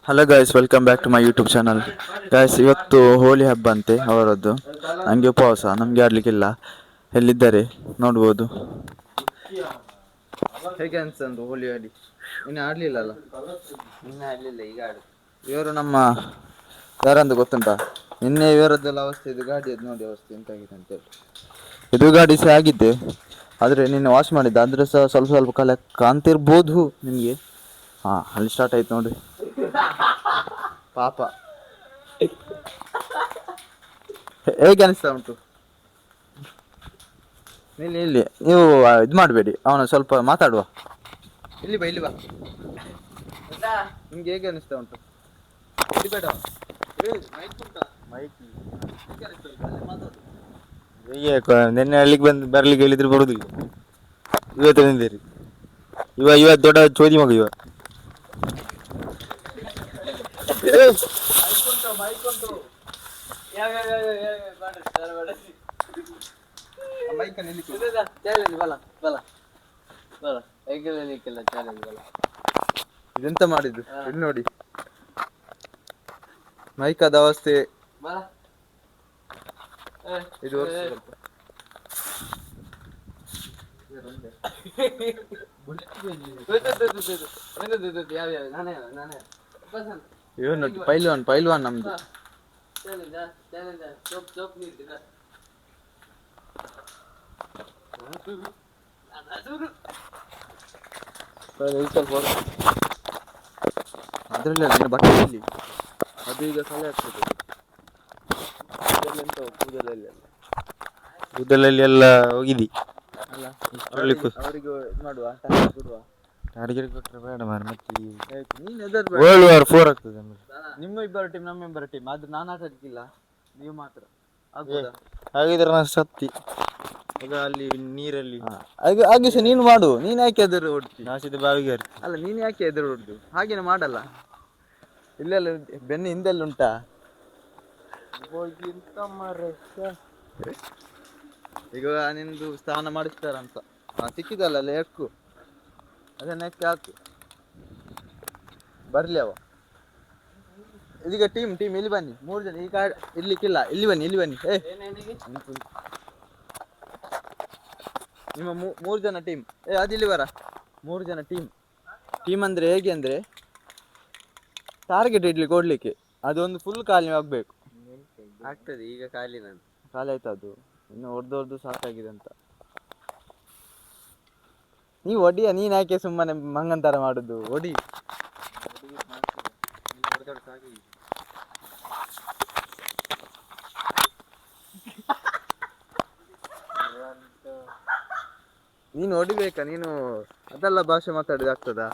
Hello guys, welcome back to my YouTube channel. Guys, ಇವತ್ತು ಹೋಳಿ ಹಬ್ಬ ಅಂತೆ ಅವರದ್ದು. ನನಗೆ ಉಪವಾಸ, ನಮಗೆ ಆಡಲಿಕ್ಕಿಲ್ಲ. ಎಲ್ಲಿದ್ದಾರೆ ನೋಡ್ಬೋದು. ಹೇಗೆ ಅನ್ಸಂದು ಹೋಳಿ ಆಡಿ? ಇನ್ನು ಆಡಲಿಲ್ಲಲ್ಲ? ಇನ್ನ ಆಡ್ಲಿಲ್ಲ, ಈಗ ಆಡು. ಇವರು ನಮ್ಮ ಯಾರಂತ ಗೊತ್ತುಂಟಾ? ನಿನ್ನೆ ಇವರದ್ದೆಲ್ಲ ಅವಸ್ಥೆ, ಇದು ಗಾಡಿಯದ್ದು ನೋಡಿ ಅವಸ್ಥೆ ಎಂತಾಗಿದೆ ಅಂತೇಳಿ. ಇದು ಗಾಡಿ ಸಹ ಆಗಿದ್ದೆ, ಆದರೆ ನಿನ್ನೆ ವಾಶ್ ಮಾಡಿದ್ದೆ. ಆದರೆ ಸಹ ಸ್ವಲ್ಪ ಸ್ವಲ್ಪ ಕಲೆ ಕಾಣ್ತಿರ್ಬೋದು ನಿಮಗೆ. ಹಾಂ, ಅಲ್ಲಿ ಸ್ಟಾರ್ಟ್ ಆಯ್ತು ನೋಡಿ ಪಾಪ. ಹೇಗೆ ಅನಿಸ್ತಾ ಉಂಟು? ಇಲ್ಲಿ ನೀವು ಇದು ಮಾಡಬೇಡಿ, ಅವನು ಸ್ವಲ್ಪ ಮಾತಾಡುವ. ಇಲ್ಲಿ ಬಾ, ಇಲ್ಲಿ ಬಾ. ನಿಮ್ಗೆ ಹೇಗೆ ಅನಿಸ್ತಾ ಉಂಟು? ಬೇಡ ಮೈಕ್ ನಿನ್ನೆ ಹಳ್ಳಿಗೆ ಬರ್ಲಿಕ್ಕೆ ಹೇಳಿದ್ರೆ ಬರುದಿಲ್ಲ. ಇವತ್ತು ನಿಂದಿರಿ, ಇವತ್ತು ದೊಡ್ಡ ಚೋದಿ ಮಗ ಇವ. ಇದೆಂತ ಮಾಡಿದ್ದು ಇಲ್ಲಿ ನೋಡಿ. ಮೈಕದ ಅವಸ್ಥೆ ಇದು. ಇವನು ಪೈಲ್ವಾನ್ ಪೈಲ್ವಾನ್ ನಮ್ದು. ಅದ್ರಲ್ಲ ಬಟ್ಟೆಯಲ್ಲಿ ಅದು ಈಗ ಸಲ ಆಗ್ತದೆ. ಕೂದಲಲ್ಲಿ ಎಲ್ಲ ಹೋಗಿದಿ ಅಲ್ಲ. ಅವರಿಗೆ ಮಾಡುವ ಟಾರ್ಗೆಟ್ ಕೊಟ್ಟರೆ ಬೇಡ ಮಾರ. ಮತ್ತೆ ವರ್ಲ್ಡ್ ವಾರ್ 4 ಆಗ್ತದೆ. ನಿಮ್ಮ ಇಬ್ಬರ ಟೀಮ್, ನಮ್ಮ ಇಬ್ಬರ ಟೀಮ್. ಆದ್ರೆ ನಾನು ಆಟ ಆಡ್ಲಿಕ್ಕಿಲ್ಲ, ನೀವು ಮಾತ್ರ ಆಗ್ಬೋದಾ? ಹಾಗಿದ್ರೆ ನಾನು ಸತ್ತಿ ಈಗ ಅಲ್ಲಿ ನೀರಲ್ಲಿ. ಹಾಗೆ ಸಹ ನೀನು ಮಾಡು. ನೀನು ಯಾಕೆ ಎದುರು ಹೊಡ್ತಿ? ನಾಸಿದ ಬಾವಿಗೆ ಅಲ್ಲ, ನೀನು ಯಾಕೆ ಎದುರು ಹೊಡ್ದು? ಹಾಗೇನೆ ಮಾಡಲ್ಲ. ಇಲ್ಲೆಲ್ಲ ಬೆನ್ನು ಹಿಂದೆಲ್ಲ ಉಂಟಾ? ಈಗ ನಿಂದು ಸ್ನಾನ ಮಾಡಿಸ್ತಾರಂತ ಸಿಕ್ಕಿದಲ್ಲ ಎಕ್ಕು, ಅದನ್ನ ಎಕ್ಕೆ ಹಾಕು. ಬರ್ಲಿ ಅವ. ಇದೀಗ ಟೀಮ್ ಇಲ್ಲಿ ಬನ್ನಿ. 3 ಜನ ಈಗ ಇರ್ಲಿಕ್ಕಿಲ್ಲ. ಇಲ್ಲಿ ಬನ್ನಿ, ಇಲ್ಲಿ ಬನ್ನಿ. ನಿಮ್ಮ 3 ಜನ ಟೀಮ್. ಅದಿಲ್ಲಿ ಬರ. 3 ಜನ ಟೀಮ್ ಅಂದ್ರೆ ಹೇಗೆ ಅಂದ್ರೆ, ಟಾರ್ಗೆಟ್ ಇಡ್ಲಿಕ್ಕೆ ಕೊಡ್ಲಿಕ್ಕೆ ಅದೊಂದು ಫುಲ್ ಖಾಲಿ ಆಗ್ಬೇಕು. ಆಗ್ತದೆ ಈಗ ಖಾಲಿ ಆಯ್ತು. ಅದು ಇನ್ನು ಹೊಡೆದು ಸಾಕಾಗಿದೆ ಅಂತ. ನೀವು ಹೊಡಿಯ, ನೀನ್ ಯಾಕೆ ಸುಮ್ಮನೆ ಮಂಗನ್ ತರ ಮಾಡುದು? ಹೊಡಿ. ನೀನು ಹೊಡಿಬೇಕಾ? ನೀನು ಅದೆಲ್ಲ ಭಾಷೆ ಮಾತಾಡಿದ ಆಗ್ತದಾ?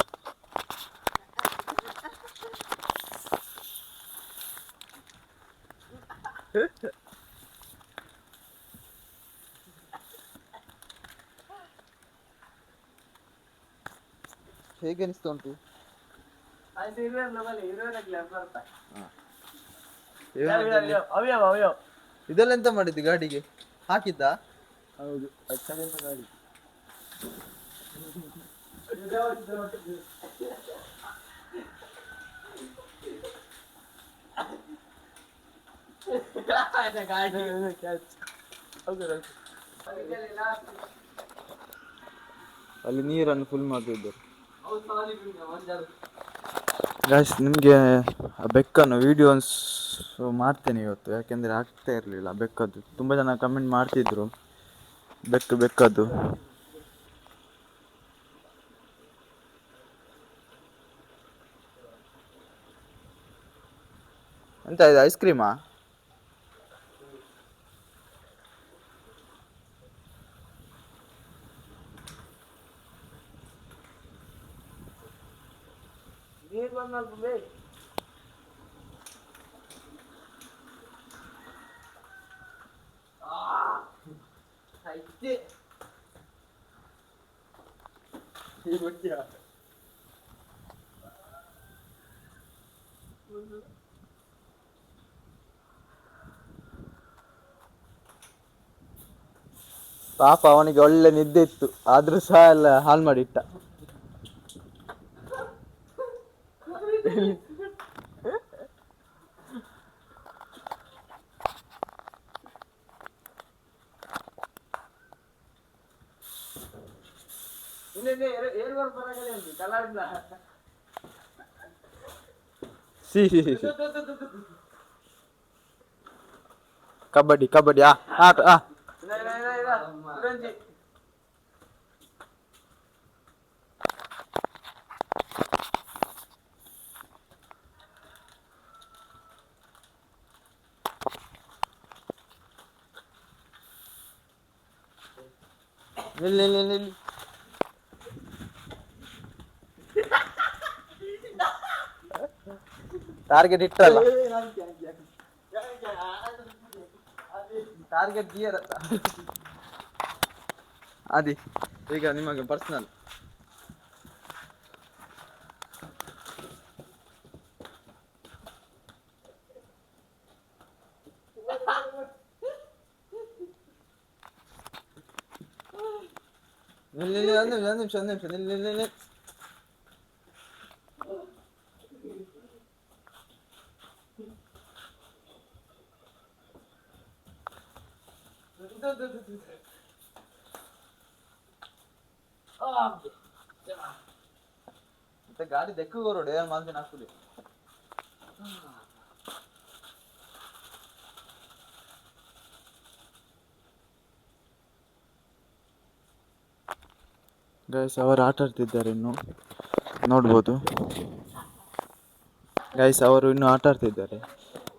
ಹೇಗೆ ಅನಿಸ್ತಾ ಉಂಟು? ಇದೆಲ್ಲ ಎಂತ ಮಾಡಿದ್ದು? ಗಾಡಿಗೆ ಹಾಕಿದ್ದ? ಹೌದು, ಗಾಡಿ. ಅಲ್ಲಿ ನೀರನ್ನು ಫುಲ್ ಮಾಡ್ತಿದ್ದಾರೆ. ಗಾಯ್ಸ್, ನಿಮಗೆ ಬೆಕ್ಕನ್ನು ವಿಡಿಯೋಸ್ ಮಾಡ್ತೇನೆ ಇವತ್ತು. ಯಾಕೆಂದರೆ ಆಗ್ತಾ ಇರಲಿಲ್ಲ ಬೆಕ್ಕದ್ದು. ತುಂಬ ಜನ ಕಮೆಂಟ್ ಮಾಡ್ತಿದ್ರು ಬೆಕ್ಕದ್ದು. ಎಂತ ಇದು, ಐಸ್ ಕ್ರೀಮಾ? ಪಾಪ, ಅವನಿಗೆ ಒಳ್ಳೆ ನಿದ್ದೆ ಇತ್ತು, ಆದ್ರೂ ಸಹ ಎಲ್ಲ ಹಾಳು ಮಾಡಿಟ್ಟ. ಸಿ ಸಿ ಸಿ ಸಿ ಕಬಡ್ಡಿ ಕಬಡ್ಡಿ ಆಟ ನಿಲ್ಲಿ ನಿಲ್ಲಿ ನಿಲ್ಲಿ ಟಾರ್ಗೆಟ್ ಇಟ್ಟಲ್ಲ ಟಾರ್ಗೆಟ್ ಗಿಯರ್ ಅದಿ ಈಗ ನಿಮಗೆ ಪರ್ಸನಲ್ ನಿಲ್ಲಿ ಒಂದು ನಿಮಿಷ ನಿಲ್ಲಿ ನಿಲ್ಲಿ ಮತ್ತೆ ಗಾಡಿ ದೆಕ್ಕು ರೋಡ್ ಏನ್ ಮಾಡ್ತೀನಿ ಹಾಕುದು ಗೈಸ್ ಅವರು ಆಟ ಆಡ್ತಿದ್ದಾರೆ ಇನ್ನು ನೋಡ್ಬೋದು ಗೈಸ್ ಅವರು ಇನ್ನೂ ಆಟ ಆಡ್ತಿದ್ದಾರೆ.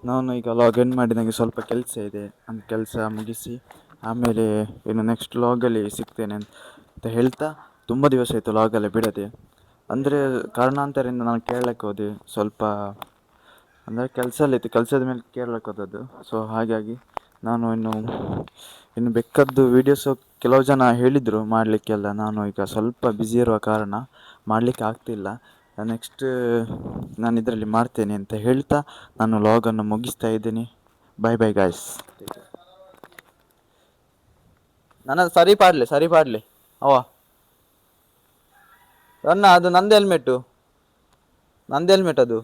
ನಾನು ಈಗ ಲಾಗಿನ್ ಮಾಡಿ ನನಗೆ ಸ್ವಲ್ಪ ಕೆಲಸ ಇದೆ, ನನ್ನ ಕೆಲಸ ಮುಗಿಸಿ ಆಮೇಲೆ ಇನ್ನು ನೆಕ್ಸ್ಟ್ ಲಾಗಲ್ಲಿ ಸಿಗ್ತೇನೆ ಅಂತ ಹೇಳ್ತಾ ತುಂಬ ದಿವಸ ಆಯಿತು ಲಾಗಲ್ಲೇ ಬಿಡದೆ. ಅಂದರೆ ಕಾರಣಾಂತರದಿಂದ ನಾನು ಕೇಳಕ್ಕೆ ಹೋದೆ, ಸ್ವಲ್ಪ ಅಂದರೆ ಕೆಲಸದಲ್ಲಿತ್ತು, ಕೆಲಸದ ಮೇಲೆ ಕೇಳಕ್ಕೆ ಹೋದದ್ದು. ಸೊ ಹಾಗಾಗಿ ನಾನು ಇನ್ನು ಬೆಕ್ಕದ್ದು ವೀಡಿಯೋಸು ಕೆಲವು ಜನ ಹೇಳಿದರು ಮಾಡಲಿಕ್ಕೆಲ್ಲ. ನಾನು ಈಗ ಸ್ವಲ್ಪ ಬ್ಯುಸಿ ಇರುವ ಕಾರಣ ಮಾಡಲಿಕ್ಕೆ ಆಗ್ತಿಲ್ಲ. ನೆಕ್ಸ್ಟ್ ನಾನು ಇದರಲ್ಲಿ ಮಾಡ್ತೇನೆ ಅಂತ ಹೇಳ್ತಾ ನಾನು ಲಾಗನ್ನು ಮುಗಿಸ್ತಾ ಇದ್ದೀನಿ. Bye bye guys. ನನ್ನದು ಸರಿ ಪಾಡ್ಲೆ ಅವ ಅದು ನಂದು ಹೆಲ್ಮೆಟ್ ಅದು